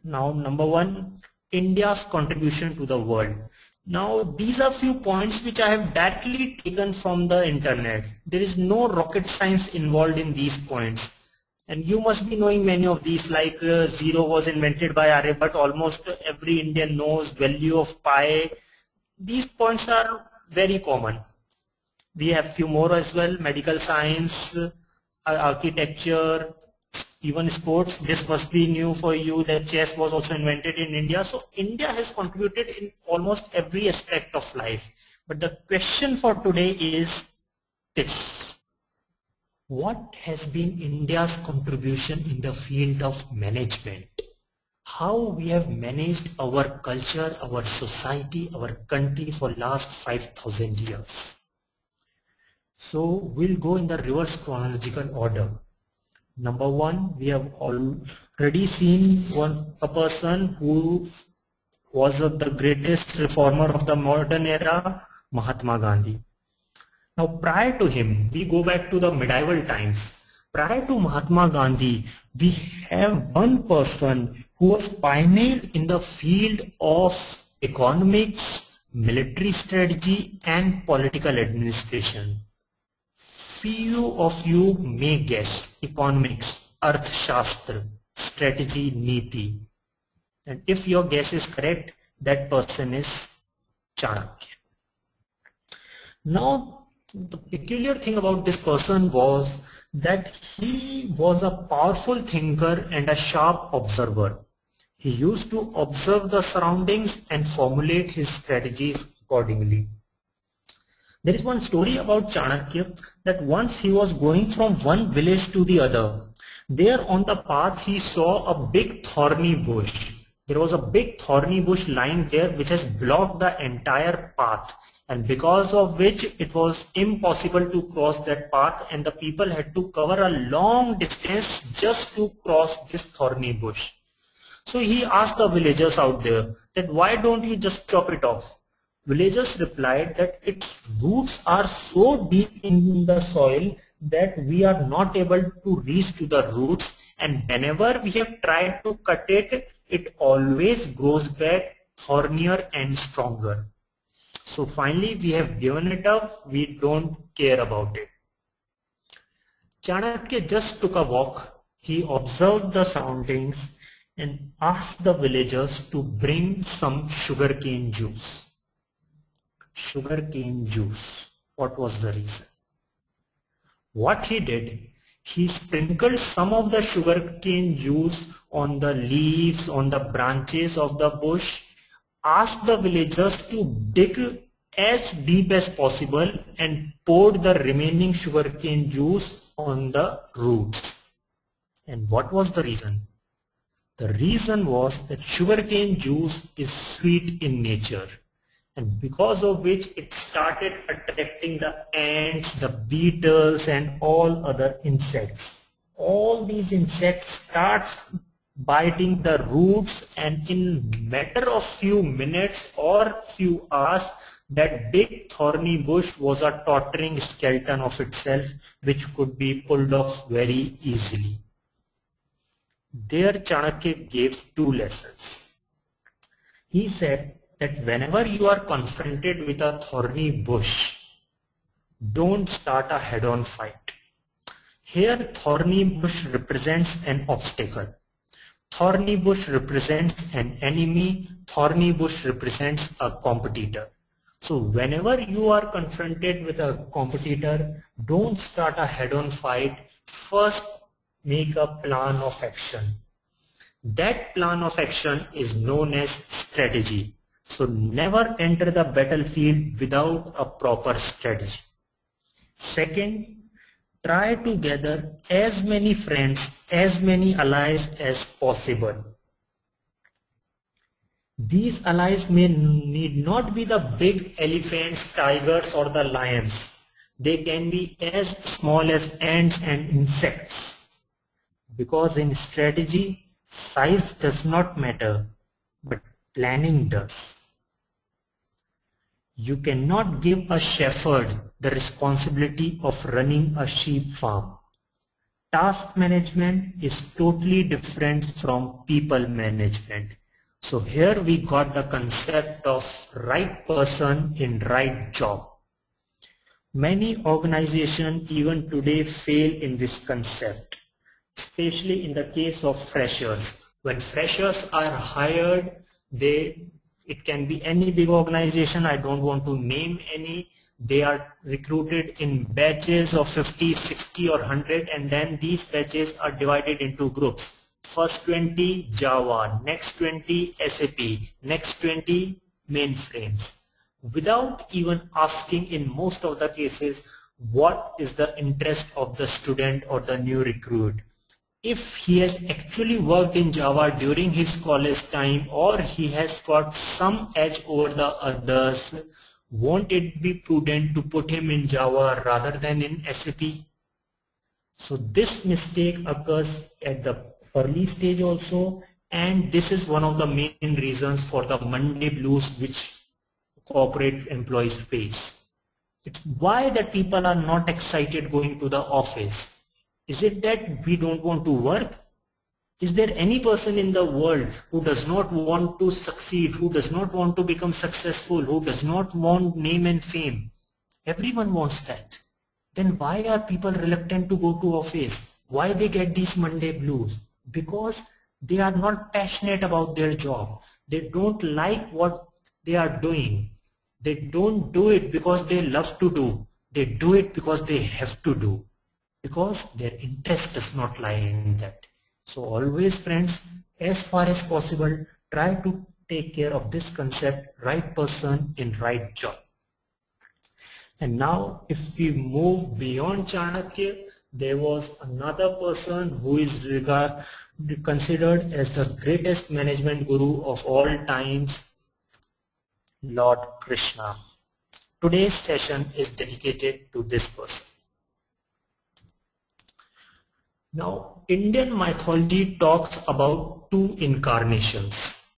Now, number one, India's contribution to the world. Now, these are few points which I have directly taken from the internet. There is no rocket science involved in these points. And you must be knowing many of these, like zero was invented by Aryabhat. Almost every Indian knows value of pi. These points are very common. We have few more as well: medical science, architecture, even sports. This must be new for you, that chess was also invented in India. So India has contributed in almost every aspect of life. But the question for today is this: what has been India's contribution in the field of management? How we have managed our culture, our society, our country for last 5,000 years. So we'll go in the reverse chronological order. Number one, we have already seen a person who was the greatest reformer of the modern era, Mahatma Gandhi. Now, prior to him, we go back to the medieval times. Prior to Mahatma Gandhi, we have one person who was pioneer in the field of economics, military strategy, and political administration. Few of you may guess economics, Arthashastra, strategy, Niti. And if your guess is correct, that person is Chanakya. Now, the peculiar thing about this person was that he was a powerful thinker and a sharp observer. He used to observe the surroundings and formulate his strategies accordingly. There is one story about Chanakya that once he was going from one village to the other. There on the path he saw a big thorny bush. There was a big thorny bush lying there which has blocked the entire path, and because of which it was impossible to cross that path, and the people had to cover a long distance just to cross this thorny bush. So he asked the villagers out there that why don't you just chop it off? Villagers replied that its roots are so deep in the soil that we are not able to reach to the roots, and whenever we have tried to cut it, it always grows back thornier and stronger. So finally we have given it up, we don't care about it. Chanakya just took a walk. He observed the surroundings and asked the villagers to bring some sugarcane juice. Sugarcane juice. What was the reason? What he did, he sprinkled some of the sugarcane juice on the leaves, on the branches of the bush, asked the villagers to dig as deep as possible and poured the remaining sugarcane juice on the roots. And what was the reason? The reason was that sugarcane juice is sweet in nature, and because of which it started attracting the ants, the beetles, and all other insects. All these insects start biting the roots, and in matter of few minutes or few hours, that big thorny bush was a tottering skeleton of itself, which could be pulled off very easily. There Chanakya gave two lessons. He said that whenever you are confronted with a thorny bush, don't start a head-on fight. Here thorny bush represents an obstacle. Thorny bush represents an enemy. Thorny bush represents a competitor. So whenever you are confronted with a competitor, don't start a head-on fight. First, make a plan of action. That plan of action is known as strategy. So never enter the battlefield without a proper strategy. Second, try to gather as many friends, as many allies as possible. These allies need not be the big elephants, tigers, or the lions. They can be as small as ants and insects. Because in strategy, size does not matter, but planning does. You cannot give a shepherd the responsibility of running a sheep farm. task management is totally different from people management. So here we got the concept of right person in right job. Many organizations even today fail in this concept, especially in the case of freshers. When freshers are hired, it can be any big organization, I don't want to name any. They are recruited in batches of 50, 60 or 100, and then these batches are divided into groups. First 20 Java, next 20 SAP, next 20 mainframes, without even asking in most of the cases what is the interest of the student or the new recruit. If he has actually worked in Java during his college time, or he has got some edge over the others, won't it be prudent to put him in Java rather than in SAP? So this mistake occurs at the early stage also, and this is one of the main reasons for the Monday blues which corporate employees face. It's why that people are not excited going to the office. Is it that we don't want to work? Is there any person in the world who does not want to succeed, who does not want to become successful, who does not want name and fame? Everyone wants that. Then why are people reluctant to go to office? Why they get these Monday blues? Because they are not passionate about their job. They don't like what they are doing. They don't do it because they love to do. They do it because they have to do, because their interest does not lie in that. So always, friends, as far as possible, try to take care of this concept, right person in right job. And now if we move beyond Chanakya, there was another person who is considered as the greatest management guru of all times, Lord Krishna. Today's session is dedicated to this person. Now, Indian mythology talks about two incarnations.